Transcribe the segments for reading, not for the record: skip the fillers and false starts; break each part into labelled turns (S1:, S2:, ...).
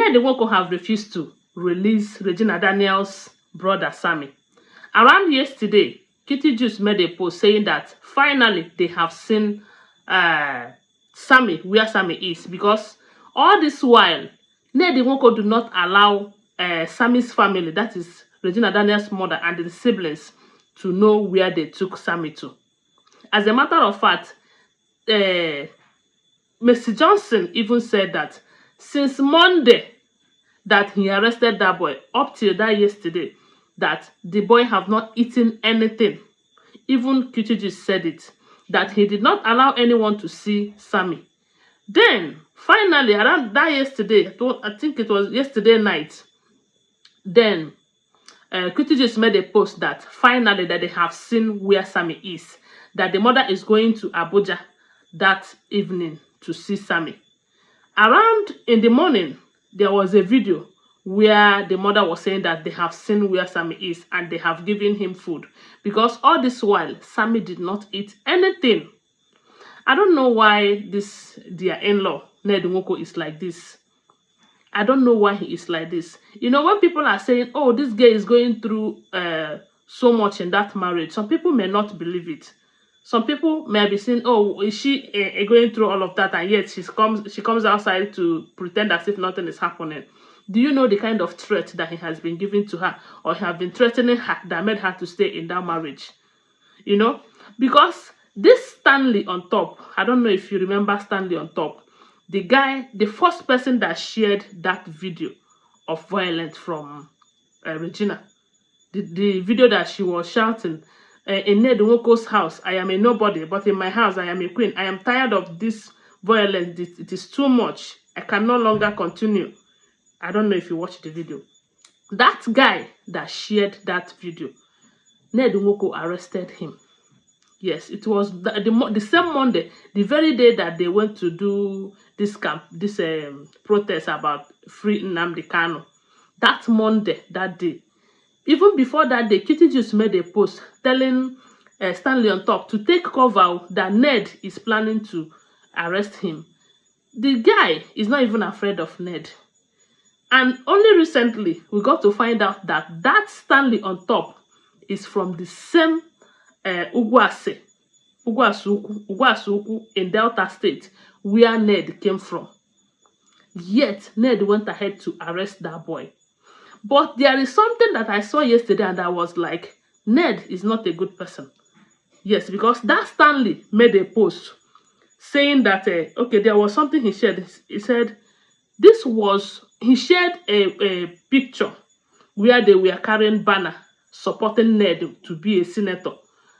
S1: Ned Nwoko have refused to release Regina Daniel's brother Sammy. Around yesterday, Kitty Juice made a post saying that finally they have seen Sammy, where Sammy is, because all this while, Ned Nwoko do not allow Sammy's family, that is Regina Daniel's mother and the siblings, to know where they took Sammy to. As a matter of fact, Mr. Johnson even said that since Monday that he arrested that boy, up till that yesterday, that the boy have not eaten anything. Even Kitty said it, that he did not allow anyone to see Sammy. Then, finally, around that yesterday, I think it was yesterday night, then Kitty just made a post that finally that they have seen where Sammy is, that the mother is going to Abuja that evening to see Sammy. Around in the morning, there was a video where the mother was saying that they have seen where Sammy is and they have given him food, because all this while Sammy did not eat anything. I don't know why their in-law Ned Nwoko is like this. I don't know why he is like this. You know, when people are saying, oh, this guy is going through so much in that marriage, some people may not believe it. Some people may be saying, oh, is she going through all of that, and yet she comes outside to pretend as if nothing is happening. Do you know the kind of threat that he has been giving to her, or he have been threatening her, that made her to stay in that marriage? You know, because this Stanley on top, I don't know if you remember Stanley on top, the guy, the first person that shared that video of violence from Regina, the video that she was shouting, in Ned Nwoko's house, I am a nobody, but in my house, I am a queen. I am tired of this violence. It is too much. I can no longer continue. I don't know if you watched the video. That guy that shared that video, Ned Nwoko arrested him. Yes, it was the same Monday, the very day that they went to do this protest about free Nnamdi Kanu. That Monday, that day. Even before that day, Kitty just made a post telling Stanley on top to take cover that Ned is planning to arrest him. The guy is not even afraid of Ned. And only recently, we got to find out that Stanley on top is from the same Ugwuasuku in Delta State, where Ned came from. Yet, Ned went ahead to arrest that boy. But there is something that I saw yesterday, and I was like, Ned is not a good person. Yes, because that Stanley made a post saying that, okay, there was something he shared. He said, he shared a picture where they were carrying banner supporting Ned to be a senator,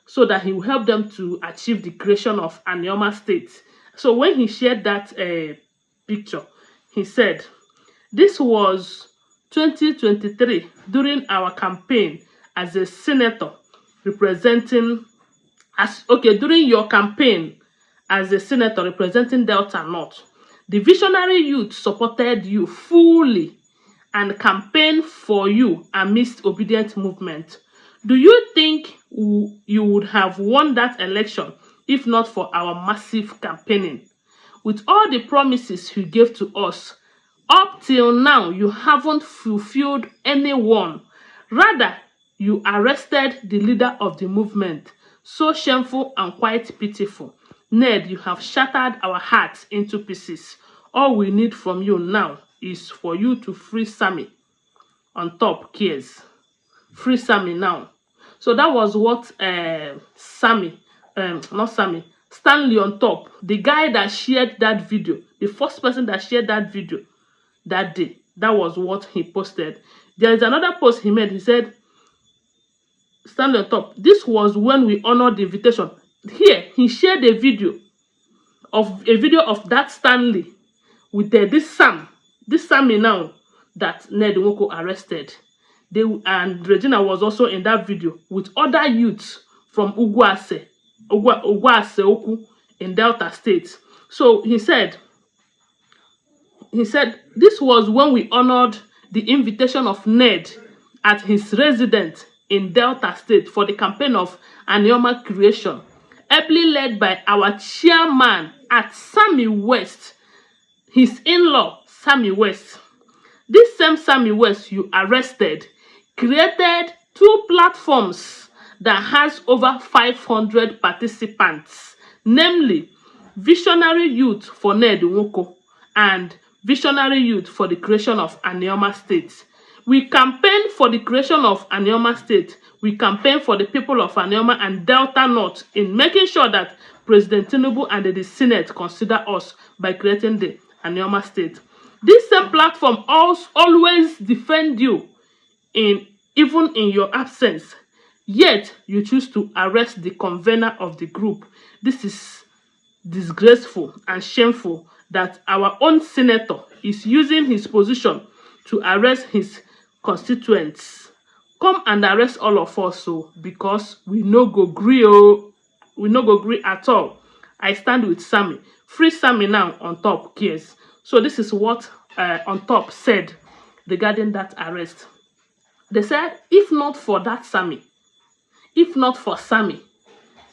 S1: so that he will help them to achieve the creation of Anioma State. So when he shared that picture, he said, this was 2023 during our campaign as a senator representing during your campaign as a senator representing Delta North, the visionary youth supported you fully and campaigned for you amidst obedient movement. Do you think you would have won that election if not for our massive campaigning? With all the promises you gave to us, up till now, you haven't fulfilled any one. Rather, you arrested the leader of the movement. So shameful and quite pitiful. Ned, you have shattered our hearts into pieces. All we need from you now is for you to free Sammy. On top, cares. Free Sammy now. So that was what Stanley on top, the guy that shared that video, the first person that shared that video that day, that was what he posted. There is another post he made. He said, Stanley on top, this was when we honored the invitation. Here, he shared a video of that Stanley with this Sammy now that Ned Nwoko arrested. And Regina was also in that video with other youths from Ugwuasuku in Delta State. So he said, this was when we honored the invitation of Ned at his residence in Delta State for the campaign of Anioma creation, ably led by our chairman at Sammy West, his in-law, Sammy West. This same Sammy West you arrested created 2 platforms that has over 500 participants, namely Visionary Youth for Ned Nwoko and Visionary Youth for the creation of Anioma State. We campaign for the creation of Anioma State. We campaign for the people of Anioma and Delta North in making sure that President Tinubu and the Senate consider us by creating the Anioma State. This same platform always defend you even in your absence. Yet you choose to arrest the convener of the group. This is disgraceful and shameful that our own senator is using his position to arrest his constituents. Come and arrest all of us because we no go gree we no go gree at all. I stand with Sammy. Free Sammy now on top case. So this is what on top said regarding that arrest. They said if not for that Sammy, if not for Sammy,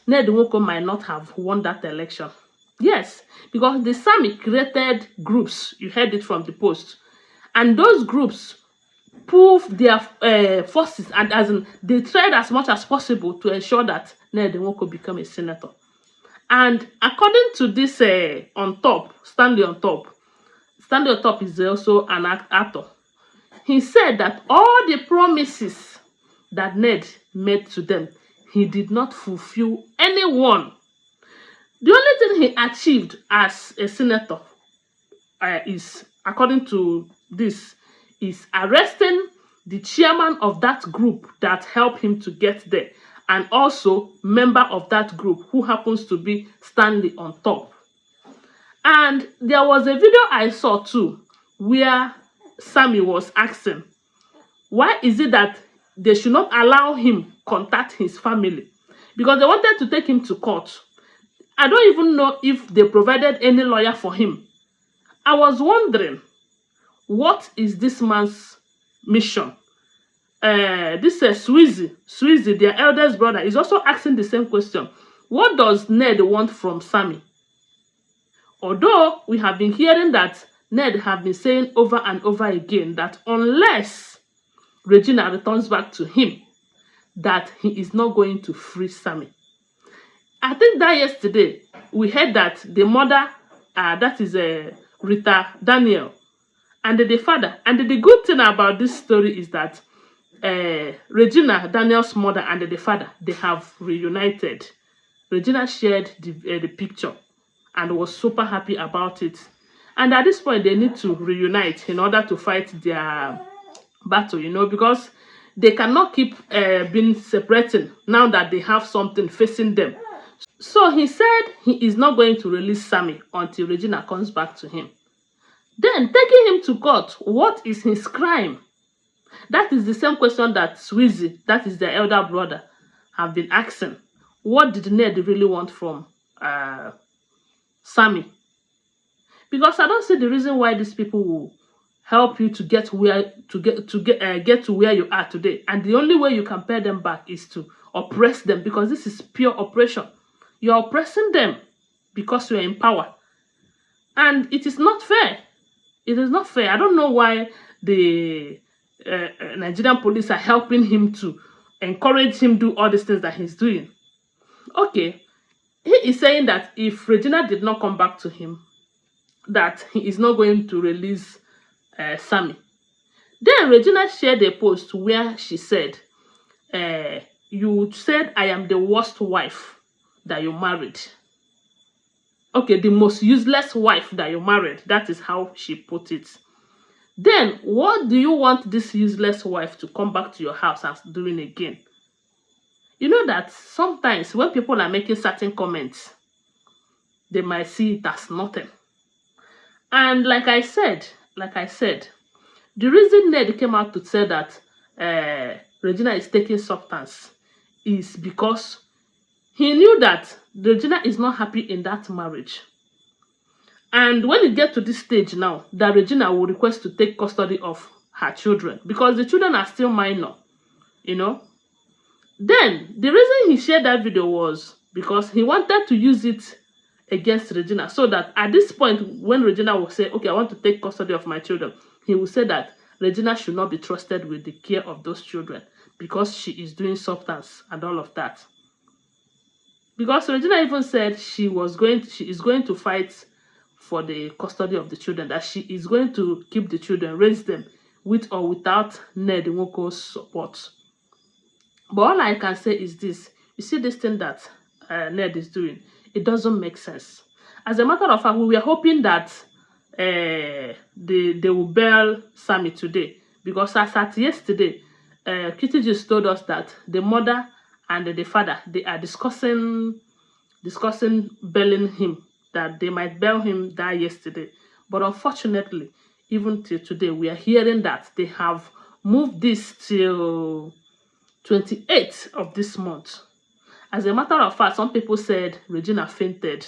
S1: Ned Nwoko might not have won that election. Yes, because the Sammy created groups. You heard it from the post. And those groups proved their forces, and as in, they tried as much as possible to ensure that Ned Nwoko become a senator. And according to this Stanley on top is also an actor. He said that all the promises that Ned made to them, he did not fulfill any one. The only thing he achieved as a senator is, according to this, is arresting the chairman of that group that helped him to get there, and also member of that group who happens to be Stanley on top. And there was a video I saw too where Sammy was asking, why is it that they should not allow him contact his family? Because they wanted to take him to court. I don't even know if they provided any lawyer for him. I was wondering, what is this man's mission? This is Sweezy, their eldest brother, is also asking the same question. What does Ned want from Sammy? Although we have been hearing that Ned have been saying over and over again that unless Regina returns back to him, that he is not going to free Sammy. I think that yesterday we heard that the mother, that is Regina Daniel, and the father. And the good thing about this story is that Regina Daniel's mother and the father, they have reunited. Regina shared the picture and was super happy about it. And at this point, they need to reunite in order to fight their battle, because they cannot keep being separating now that they have something facing them. So he said he is not going to release Sammy until Regina comes back to him. Then taking him to court, what is his crime? That is the same question that Sweezy, that is their elder brother, have been asking. What did Ned really want from Sammy? Because I don't see the reason why these people will help you to get where get to where you are today. And the only way you can pay them back is to oppress them, because this is pure oppression. You're oppressing them because you're in power. And it is not fair. It is not fair. I don't know why the Nigerian police are helping him to encourage him to do all these things that he's doing. Okay, he is saying that if Regina did not come back to him, that he is not going to release Sammy. Then Regina shared a post where she said, you said I am the worst wife that you married. Okay, the most useless wife that you married. That is how she put it. Then, what do you want this useless wife to come back to your house and doing again? You know that sometimes when people are making certain comments, they might see it as nothing. And like I said, the reason Ned came out to say that Regina is taking substance is because he knew that Regina is not happy in that marriage. And when it gets to this stage now, that Regina will request to take custody of her children, because the children are still minor, Then, the reason he shared that video was because he wanted to use it against Regina, so that at this point, when Regina will say, okay, I want to take custody of my children, he will say that Regina should not be trusted with the care of those children because she is doing substance and all of that. Because Regina even said she is going to fight for the custody of the children, that she is going to keep the children, raise them with or without Ned Nwoko's support. But all I can say is this: you see this thing that Ned is doing, it doesn't make sense. As a matter of fact, we were hoping that they will bail Sammy today, because as at yesterday, Kitty just told us that the mother and the father, they are discussing bailing him, that they might bail him that yesterday. But unfortunately, even till today, we are hearing that they have moved this till 28th of this month. As a matter of fact, some people said Regina fainted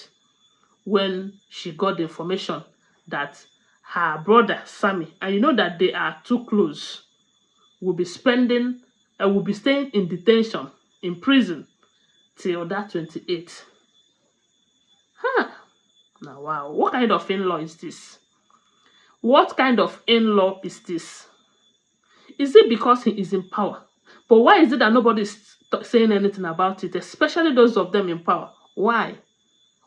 S1: when she got the information that her brother Sammy, and you know that they are too close, will be staying in detention, in prison, till that 28th. Now, wow, what kind of in-law is this? What kind of in-law is this? Is it because he is in power? But why is it that nobody is saying anything about it, especially those of them in power? Why?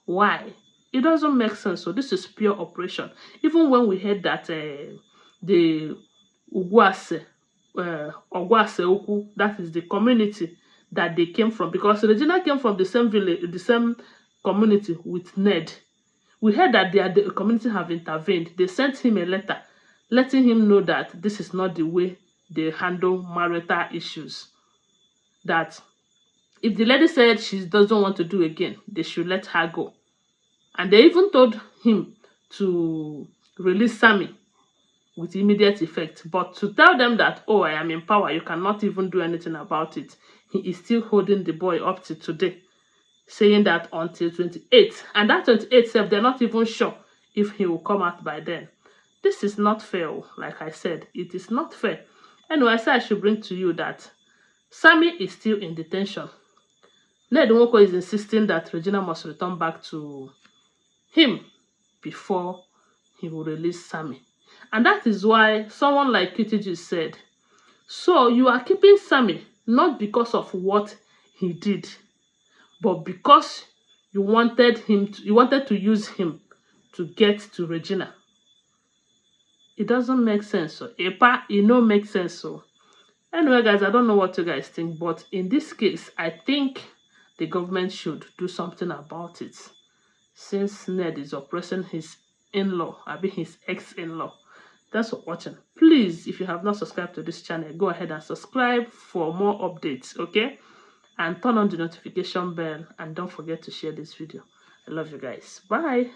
S1: Why? It doesn't make sense. So this is pure operation. Even when we heard that the Ogwase Oku, that is the community that they came from, because Regina came from the same village, the same community with Ned. We heard that the community have intervened. They sent him a letter letting him know that this is not the way they handle marital issues. That if the lady said she doesn't want to do again, they should let her go. And they even told him to release Sammy with immediate effect. But to tell them that, oh, I am in power, you cannot even do anything about it. He is still holding the boy up to today, saying that until 28th. And that 28th, they're not even sure if he will come out by then. This is not fair. Like I said, it is not fair. Anyway, I said I should bring to you that Sammy is still in detention. Ned Nwoko is insisting that Regina must return back to him before he will release Sammy. And that is why someone like Kitty said, so you are keeping Sammy not because of what he did, but because you wanted to use him to get to Regina. It doesn't make sense. So it no make sense. So anyway, guys, I don't know what you guys think, but in this case, I think the government should do something about it, since Ned is oppressing his in-law, his ex-in-law. Thanks for watching. Please, if you have not subscribed to this channel, go ahead and subscribe for more updates, okay? And turn on the notification bell, and don't forget to share this video. I love you guys. Bye.